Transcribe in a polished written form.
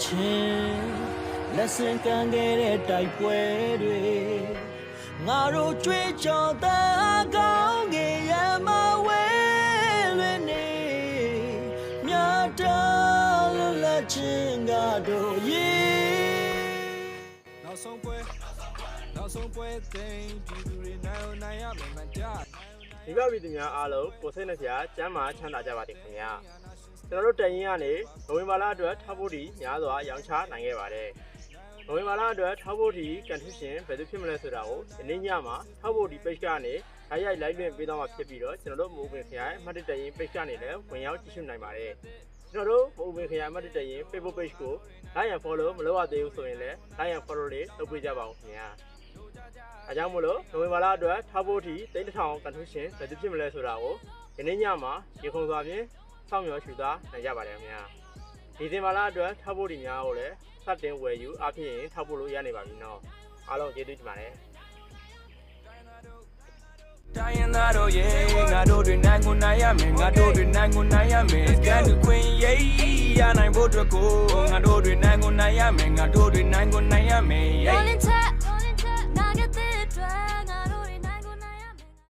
ချင်းလက်ဆင့်ကမ်းခဲ့တဲ့တိုက်ပွဲတွေငါတို့ကြွေးကြော်တဲ့ကောင်းငယ်ရမဝဲလွင်နေမြတ်တော်လက်ချင်းကတို့ရေနောက်ဆုံးပွဲသိမ်းပြည်သူတွေနိုင်ရမယ်မကြဒီကပြည်သူများအားလုံးကိုစိတ်နှစရာကျမ်းမာချမ်းသာကြပါစေခင်ဗျာကျွန်တော်တို့တရင်ကနေနိုဝင်ဘာလအတွက်ထောက်ဖို့ဒီများစွာရောင်းချနိုင်ခဲ့ပါတယ်နိုဝင်ဘာလအတွက်ထောက်ဖို့ဒီကန်ထရီရှင်ဘယ်သူဖြစ်မလဲဆိုတာကိုဒီနေ့ညမှာထောက်ဖို့ဒီ page ကနေအားရိုက် live လွှင့်ပေးသွားမှာဖြစ်ပြီးတော့ကျွန်တော်တို့မိုးပင်ခရိုင်မှတ်တရင် page ကနေလည်းဝင်ရောက်ကြည့်ရှုနိုင်ပါတယ်ကျွန်တော်တို့မိုးပင်ခရိုင်မှတ်တရင် Facebook page ကို like and follow မလုပ်ရသေးဘူးဆိုရင်လည်း like and follow လေးလုပ်ပေးကြပါဦးခင်ဗျာအကြောင်းမို့လို့နိုဝင်ဘာလအတွက်ထောက်ဖို့ဒီ3000ကန်ထရီရှင်ဘယ်သူဖြစ်မလဲဆိုတာကိုဒီနေ့ညမှာရေခုံစွာဖြင့်စောင့်မျှော်ရှုသားနိုင်ကြပါတယ်ခင်ဗျာဒီဇင်ဘာလအတွက်ထောက်ဖို့ဒီများကိုလည်းစတင်ဝယ်ယူအဖြစ်ရင်ထောက်ဖို့လို့ရနေပါပြီနော်အားလုံးကျေးဇူးတင်ပါတယ်တိုင်းသားတို့ရေငါတို့တွေနိုင်ကိုနိုင်ရမယ်ငါတို့တွေနိုင်ကိုနိုင်ရမယ်ကန်သူခွင်ရေးရနိုင်ဖို့အတွက်ကိုငါတို့တွေနိုင်ကိုနိုင်ရမယ်ငါတို့တွေနိုင်ကိုနိုင်ရမယ်